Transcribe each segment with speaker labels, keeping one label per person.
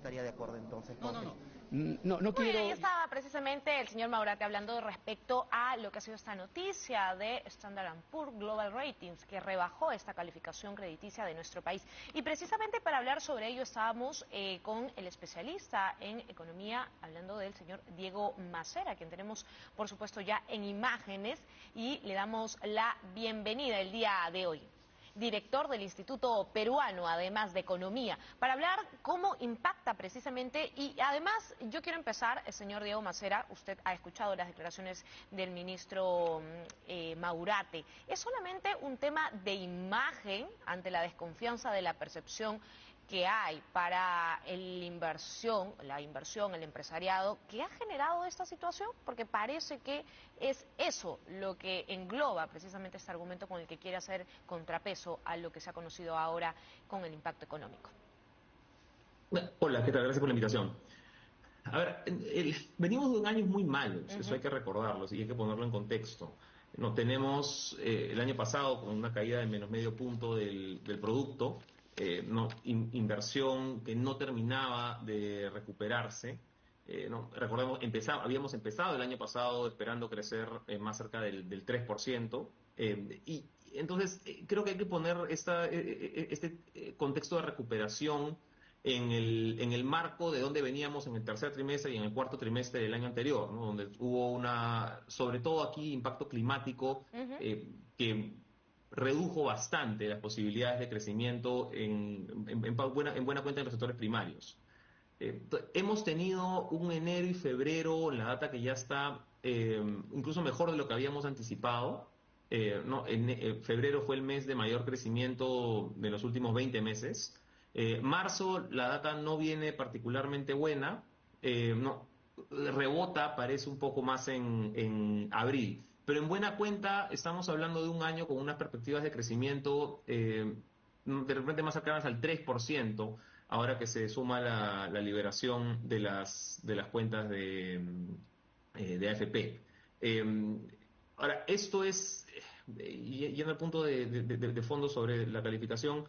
Speaker 1: estaría de acuerdo entonces con...
Speaker 2: No
Speaker 3: Muy bien, ahí
Speaker 2: quiero...
Speaker 3: estaba precisamente el señor Maurate hablando respecto a lo que ha sido esta noticia de Standard & Poor's Global Ratings, que rebajó esta calificación crediticia de nuestro país. Y precisamente para hablar sobre ello estábamos con el especialista en economía, hablando del señor Diego Macera, quien tenemos, por supuesto, ya en imágenes, y le damos la bienvenida el día de hoy. Director del Instituto Peruano, además de Economía, para hablar cómo impacta precisamente, y además yo quiero empezar, el señor Diego Macera, usted ha escuchado las declaraciones del ministro Maurate, ¿es solamente un tema de imagen ante la desconfianza de la percepción que hay para la inversión, el empresariado, que ha generado esta situación? Porque parece que es eso lo que engloba precisamente este argumento con el que quiere hacer contrapeso a lo que se ha conocido ahora con el impacto económico.
Speaker 4: Hola, ¿qué tal? Gracias por la invitación. A ver, venimos de años muy malos, eso hay que recordarlo y hay que ponerlo en contexto. No tenemos el año pasado con una caída de menos medio punto del producto, inversión que no terminaba de recuperarse. Recordemos, habíamos empezado el año pasado esperando crecer más cerca del 3%. Y entonces creo que hay que poner este contexto de recuperación en el marco de donde veníamos en el tercer trimestre y en el cuarto trimestre del año anterior, ¿no? Donde hubo sobre todo aquí, impacto climático que redujo bastante las posibilidades de crecimiento en buena cuenta en los sectores primarios. Hemos tenido un enero y febrero, la data que ya está incluso mejor de lo que habíamos anticipado. Febrero fue el mes de mayor crecimiento de los últimos 20 meses. Marzo, la data no viene particularmente buena, rebota, parece un poco más en abril. Pero en buena cuenta estamos hablando de un año con unas perspectivas de crecimiento de repente más cercanas al 3%, ahora que se suma la liberación de las cuentas de AFP. Ahora, esto es, yendo al punto de fondo sobre la calificación,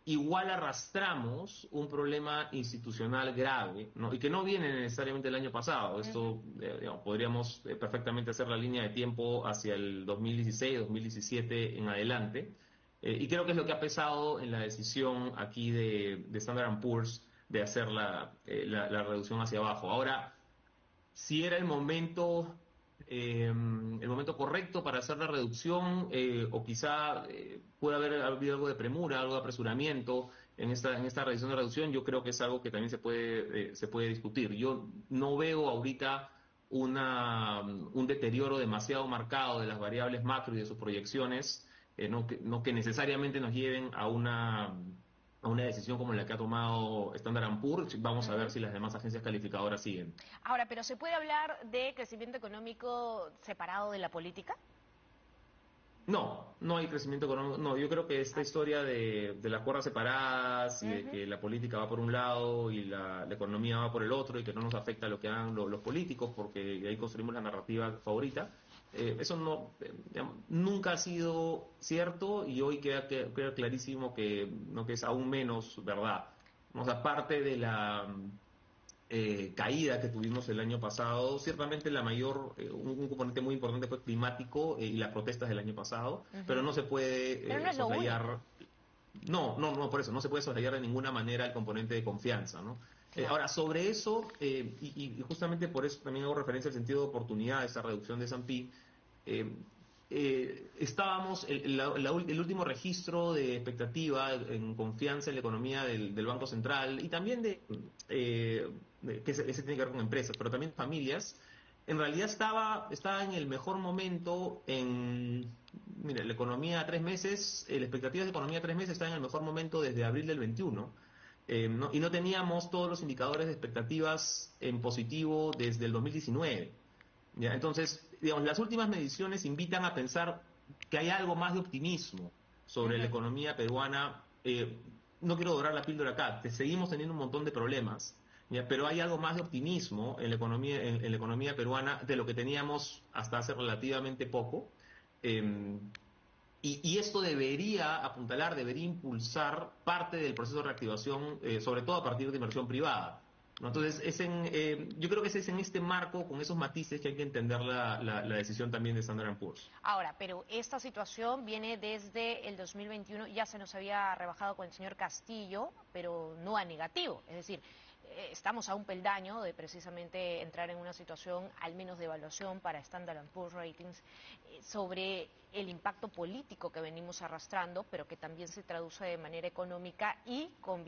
Speaker 4: igual arrastramos un problema institucional grave, ¿no? Y que no viene necesariamente el año pasado. Esto, digamos, podríamos perfectamente hacer la línea de tiempo hacia el 2016, 2017 en adelante. Y creo que es lo que ha pesado en la decisión aquí de Standard & Poor's de hacer la reducción hacia abajo. Ahora, si era el momento correcto para hacer la reducción, o quizá puede haber habido algo de premura, algo de apresuramiento en esta reducción, yo creo que es algo que también se puede discutir. Yo no veo ahorita un deterioro demasiado marcado de las variables macro y de sus proyecciones, no que necesariamente nos lleven a una decisión como la que ha tomado Standard & Poor's. Vamos a ver si las demás agencias calificadoras siguen.
Speaker 3: Ahora, ¿pero se puede hablar de crecimiento económico separado de la política?
Speaker 4: No hay crecimiento económico. No, yo creo que esta historia de las cuerdas separadas y de que la política va por un lado y la economía va por el otro y que no nos afecta lo que hagan los políticos porque ahí construimos la narrativa favorita, eso digamos, nunca ha sido cierto y hoy queda clarísimo que es aún menos verdad. O sea, parte de la caída que tuvimos el año pasado, ciertamente un componente muy importante fue climático y las protestas del año pasado, pero no se puede
Speaker 3: Pero no es lo
Speaker 4: soslayar. Por eso, no se puede soslayar de ninguna manera el componente de confianza, ¿no?
Speaker 3: Claro.
Speaker 4: Ahora, sobre eso, y justamente por eso también hago referencia al sentido de oportunidad de esa reducción de S&P, estábamos, el último registro de expectativa en confianza en la economía del Banco Central y también ese tiene que ver con empresas, pero también familias, en realidad estaba en el mejor momento mira, la economía a 3 meses, la expectativa de economía a 3 meses está en el mejor momento desde abril del 21. Y no teníamos todos los indicadores de expectativas en positivo desde el 2019. ¿Ya? Entonces, digamos, las últimas mediciones invitan a pensar que hay algo más de optimismo sobre la economía peruana. No quiero dorar la píldora acá, seguimos teniendo un montón de problemas, ¿ya? Pero hay algo más de optimismo en la economía, en la economía peruana de lo que teníamos hasta hace relativamente poco. y esto debería apuntalar, debería impulsar parte del proceso de reactivación, sobre todo a partir de inversión privada, ¿no? Entonces, yo creo que es en este marco, con esos matices, que hay que entender la decisión también de Standard Poor's.
Speaker 3: Ahora, pero esta situación viene desde el 2021, ya se nos había rebajado con el señor Castillo, pero no a negativo, es decir, estamos a un peldaño de precisamente entrar en una situación al menos de evaluación para Standard Poor's Ratings sobre el impacto político que venimos arrastrando, pero que también se traduce de manera económica y con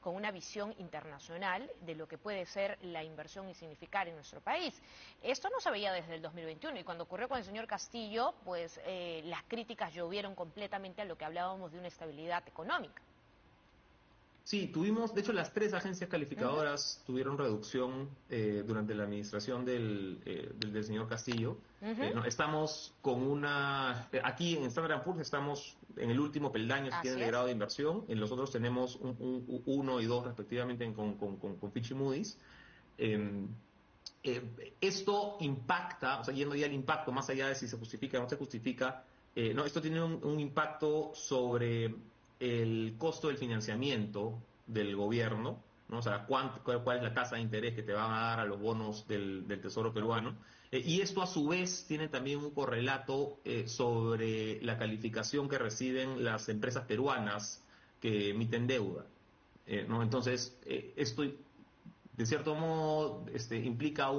Speaker 3: una visión internacional de lo que puede ser la inversión y significar en nuestro país. Esto no se veía desde el 2021 y cuando ocurrió con el señor Castillo, pues las críticas llovieron completamente a lo que hablábamos de una estabilidad económica.
Speaker 4: Sí, tuvimos, de hecho, las tres agencias calificadoras tuvieron reducción durante la administración del señor Castillo. No, estamos con aquí en Standard Poor's estamos en el último peldaño, si
Speaker 3: Así
Speaker 4: quieren, de
Speaker 3: es.
Speaker 4: grado de inversión. En los otros tenemos un 1 y 2 respectivamente con Fitch y Moody's. Eh, Esto impacta, o sea, yendo ya al impacto, más allá de si se justifica o no se justifica, no, esto tiene un impacto sobre el costo del financiamiento del gobierno, ¿no? O sea, cuál es la tasa de interés que te van a dar a los bonos del Tesoro peruano. Y esto a su vez tiene también un correlato sobre la calificación que reciben las empresas peruanas que emiten deuda. ¿No? Entonces, esto de cierto modo implica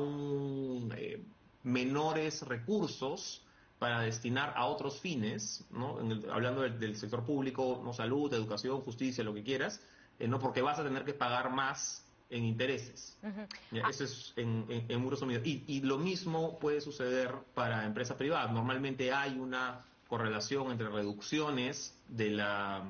Speaker 4: menores recursos para destinar a otros fines, ¿no? Hablando del sector público, no, salud, educación, justicia, lo que quieras, no, porque vas a tener que pagar más en intereses.
Speaker 3: Ujú.
Speaker 4: Ya,
Speaker 3: Ah,
Speaker 4: eso es en muy resumido. Y lo mismo puede suceder para empresas privadas. Normalmente hay una correlación entre reducciones de la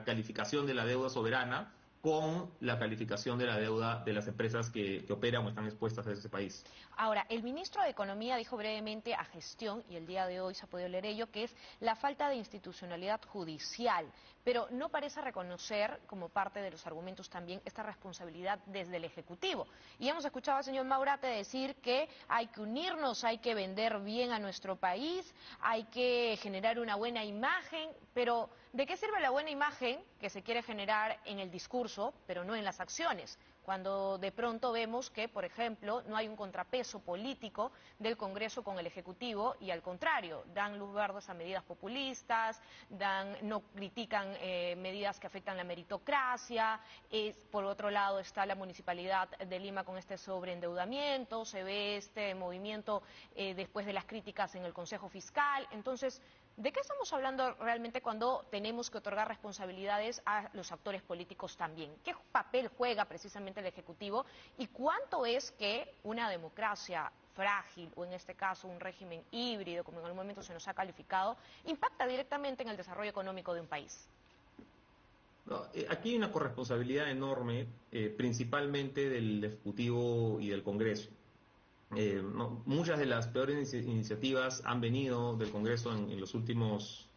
Speaker 4: calificación de la deuda soberana con la calificación de la deuda de las empresas que operan o están expuestas a ese país.
Speaker 3: Ahora, el ministro de Economía dijo brevemente a Gestión, y el día de hoy se ha podido leer ello, que es la falta de institucionalidad judicial, pero no parece reconocer como parte de los argumentos también esta responsabilidad desde el Ejecutivo. Y hemos escuchado al señor Maurate decir que hay que unirnos, hay que vender bien a nuestro país, hay que generar una buena imagen, pero ¿de qué sirve la buena imagen que se quiere generar en el discurso, pero no en las acciones? Cuando de pronto vemos que, por ejemplo, no hay un contrapeso político del Congreso con el Ejecutivo y al contrario, dan luz verde a medidas populistas, no critican medidas que afectan la meritocracia, por otro lado está la Municipalidad de Lima con este sobreendeudamiento, se ve este movimiento después de las críticas en el Consejo Fiscal, entonces, ¿de qué estamos hablando realmente cuando tenemos que otorgar responsabilidades a los actores políticos también? ¿Qué papel juega precisamente el Ejecutivo y cuánto es que una democracia frágil o en este caso un régimen híbrido, como en algún momento se nos ha calificado, impacta directamente en el desarrollo económico de un país?
Speaker 4: No, aquí hay una corresponsabilidad enorme, principalmente del Ejecutivo y del Congreso. No, muchas de las peores iniciativas han venido del Congreso en los últimos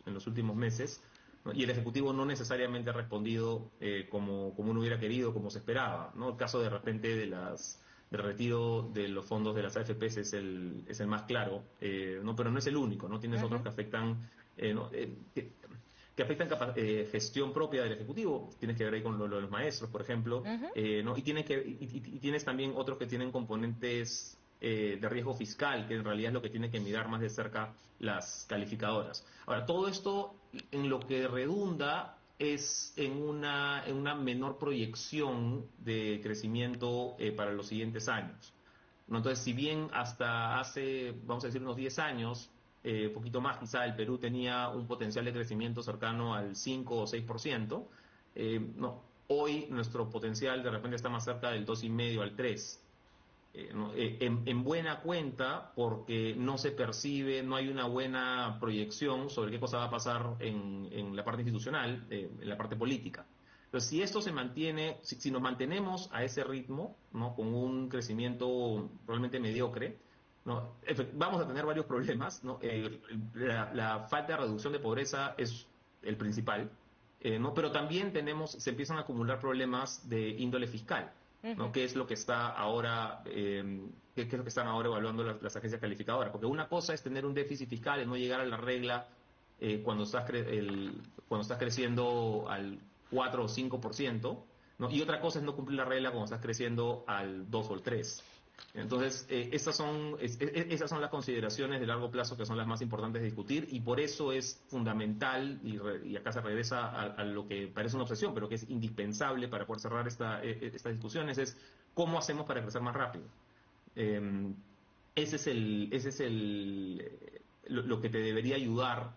Speaker 4: meses, ¿no? Y el Ejecutivo no necesariamente ha respondido como uno hubiera querido, como se esperaba, ¿no? El caso de repente del retiro de los fondos de las AFPs es el más claro, ¿no? Pero no es el único, ¿no? Tienes otros que afectan, ¿no? que afectan gestión propia del Ejecutivo. Tienes que ver ahí con lo de los maestros, por ejemplo, ¿no? Y tienes también otros que tienen componentes de riesgo fiscal, que en realidad es lo que tiene que mirar más de cerca las calificadoras. Ahora, todo esto en lo que redunda es en una menor proyección de crecimiento para los siguientes años, ¿no? Entonces, si bien hasta hace, vamos a decir, unos 10 años, un poquito más quizá, el Perú tenía un potencial de crecimiento cercano al 5 o 6%, no, hoy nuestro potencial de repente está más cerca del 2,5 al 3%. ¿No? En buena cuenta, porque no se percibe, no hay una buena proyección sobre qué cosa va a pasar en la parte institucional, en la parte política. Entonces, si esto se mantiene, si nos mantenemos a ese ritmo, ¿no? Con un crecimiento probablemente mediocre, ¿no? Vamos a tener varios problemas, ¿no? La falta de reducción de pobreza es el principal, ¿no? Pero también se empiezan a acumular problemas de índole fiscal, ¿no? ¿Qué es lo que está ahora, qué es lo que están ahora evaluando las agencias calificadoras? Porque una cosa es tener un déficit fiscal y no llegar a la regla cuando estás creciendo al 4 o 5%, ¿no? Y otra cosa es no cumplir la regla cuando estás creciendo al 2 o el 3. Entonces, esas son las consideraciones de largo plazo que son las más importantes de discutir y por eso es fundamental, y acá se regresa a lo que parece una obsesión, pero que es indispensable para poder cerrar estas discusiones, es cómo hacemos para crecer más rápido. Eh, lo que te debería ayudar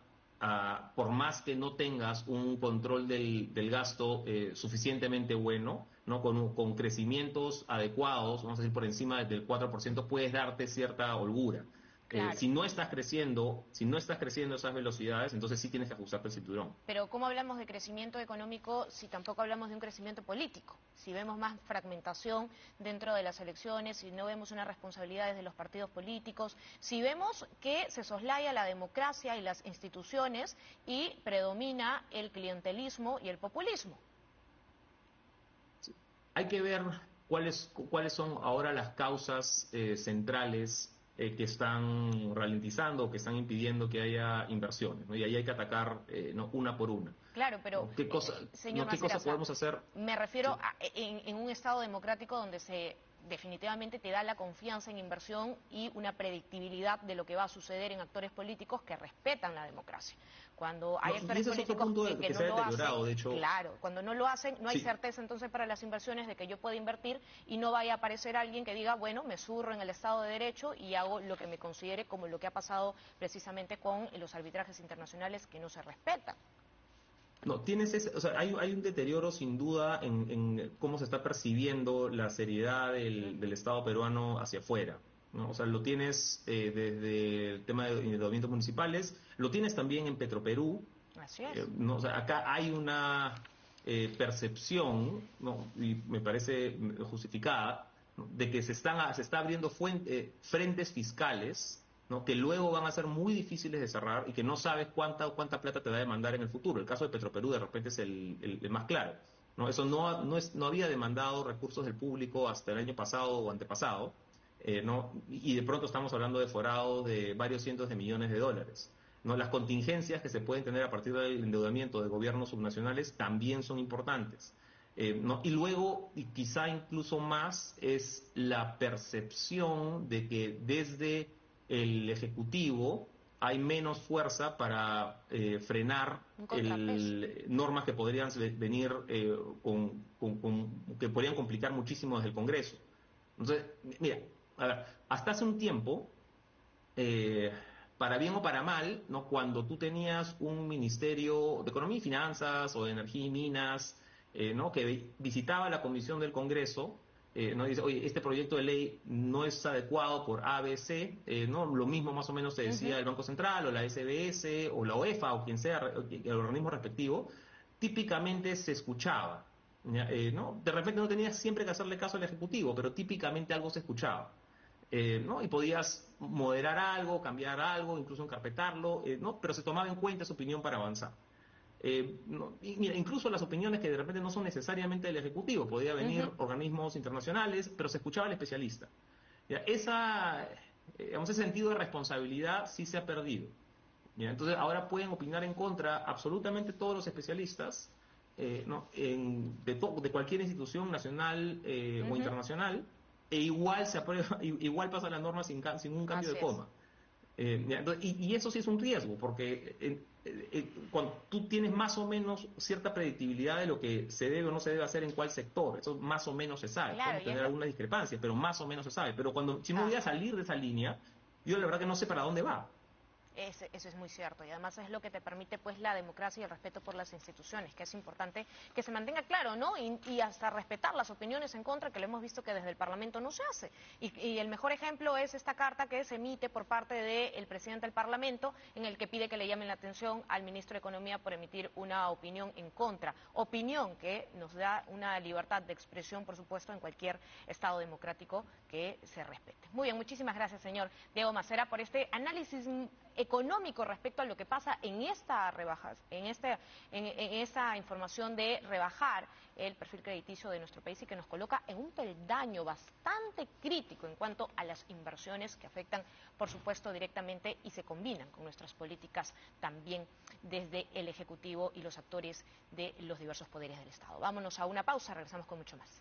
Speaker 4: por más que no tengas un control del gasto suficientemente bueno, ¿no? Con crecimientos adecuados, vamos a decir por encima del 4%, puedes darte cierta holgura.
Speaker 3: Claro.
Speaker 4: Si no estás creciendo a esas velocidades, entonces sí tienes que ajustarte el cinturón.
Speaker 3: Pero ¿cómo hablamos de crecimiento económico si tampoco hablamos de un crecimiento político? Si vemos más fragmentación dentro de las elecciones, si no vemos una responsabilidad desde los partidos políticos, si vemos que se soslaya la democracia y las instituciones y predomina el clientelismo y el populismo.
Speaker 4: Hay que ver cuáles son ahora las causas centrales que están ralentizando o que están impidiendo que haya inversiones, ¿no? Y ahí hay que atacar ¿no? una por una.
Speaker 3: Claro, pero,
Speaker 4: ¿No? ¿Qué cosa,
Speaker 3: señor
Speaker 4: ¿no? ¿Qué cosa podemos hacer?
Speaker 3: me refiero
Speaker 4: Sí.
Speaker 3: en un Estado democrático donde se definitivamente te da la confianza en inversión y una predictibilidad de lo que va a suceder en actores políticos que respetan la democracia. Cuando hay
Speaker 4: No, y
Speaker 3: actores
Speaker 4: ese es otro
Speaker 3: políticos
Speaker 4: punto
Speaker 3: que
Speaker 4: que
Speaker 3: no
Speaker 4: se ha
Speaker 3: lo hacen,
Speaker 4: deteriorado, de hecho.
Speaker 3: claro, cuando no lo hacen, no hay
Speaker 4: Sí.
Speaker 3: certeza entonces para las inversiones de que yo pueda invertir y no vaya a aparecer alguien que diga, bueno, me zurro en el Estado de Derecho y hago lo que me considere, como lo que ha pasado precisamente con los arbitrajes internacionales que no se respetan.
Speaker 4: No, o sea, hay un deterioro sin duda en cómo se está percibiendo la seriedad del Estado peruano hacia afuera, ¿no? O sea, lo tienes desde el tema de endeudamientos municipales, lo tienes también en Petroperú,
Speaker 3: Así es.
Speaker 4: ¿no? O sea, acá hay una percepción, ¿no? Y me parece justificada, ¿no? De que se está abriendo frentes fiscales, ¿no? Que luego van a ser muy difíciles de cerrar y que no sabes cuánta plata te va a demandar en el futuro. El caso de Petroperú de repente es el más claro, ¿no? Eso no había demandado recursos del público hasta el año pasado o antepasado, ¿no? Y de pronto estamos hablando de forados de varios cientos de millones de dólares, ¿no? Las contingencias que se pueden tener a partir del endeudamiento de gobiernos subnacionales también son importantes. ¿No? Y luego, y quizá incluso más, es la percepción de que desde el Ejecutivo hay menos fuerza para frenar
Speaker 3: Un contrapeso.
Speaker 4: normas que podrían venir que podrían complicar muchísimo desde el Congreso. Entonces, mira, a ver, hasta hace un tiempo, eh, para bien o para mal, ¿no? Cuando tú tenías un ministerio de Economía y Finanzas o de Energía y Minas, ¿no? Que visitaba la comisión del Congreso, ¿no? Dice, oye, este proyecto de ley no es adecuado por ABC, ¿no? Lo mismo más o menos se decía el Banco Central o la SBS o la OEFA o quien sea, el organismo respectivo, típicamente se escuchaba, ¿ya? ¿No? De repente no tenías siempre que hacerle caso al Ejecutivo, pero típicamente algo se escuchaba. ¿No? Y podías moderar algo, cambiar algo, incluso encarpetarlo, ¿no? Pero se tomaba en cuenta su opinión para avanzar. ¿No? Y mira, incluso las opiniones que de repente no son necesariamente del Ejecutivo, podía venir organismos internacionales, pero se escuchaba al especialista. ¿Ya? Ese sentido de responsabilidad sí se ha perdido. ¿Ya? Entonces ahora pueden opinar en contra absolutamente todos los especialistas, ¿no? De cualquier institución nacional o internacional, e igual se aprueba, igual pasa la norma sin un cambio
Speaker 3: Así
Speaker 4: de
Speaker 3: es.
Speaker 4: coma. Y eso sí es un riesgo, porque cuando tú tienes más o menos cierta predictibilidad de lo que se debe o no se debe hacer en cuál sector, eso más o menos se sabe.
Speaker 3: Claro,
Speaker 4: Podemos
Speaker 3: y es
Speaker 4: tener
Speaker 3: lo...
Speaker 4: alguna discrepancia, pero más o menos se sabe. Pero si uno
Speaker 3: Ajá.
Speaker 4: voy a salir de esa línea, yo la verdad que no sé para dónde va.
Speaker 3: Eso es muy cierto y además es lo que te permite pues la democracia y el respeto por las instituciones, que es importante que se mantenga claro, ¿no? Y hasta respetar las opiniones en contra, que lo hemos visto que desde el Parlamento no se hace. Y el mejor ejemplo es esta carta que se emite por parte del presidente del Parlamento en el que pide que le llamen la atención al ministro de Economía por emitir una opinión en contra. Opinión que nos da una libertad de expresión, por supuesto, en cualquier Estado democrático que se respete. Muy bien, muchísimas gracias, señor Diego Macera, por este análisis económico respecto a lo que pasa en esta esta información de rebajar el perfil crediticio de nuestro país y que nos coloca en un peldaño bastante crítico en cuanto a las inversiones que afectan, por supuesto, directamente y se combinan con nuestras políticas también desde el Ejecutivo y los actores de los diversos poderes del Estado. Vámonos a una pausa, regresamos con mucho más.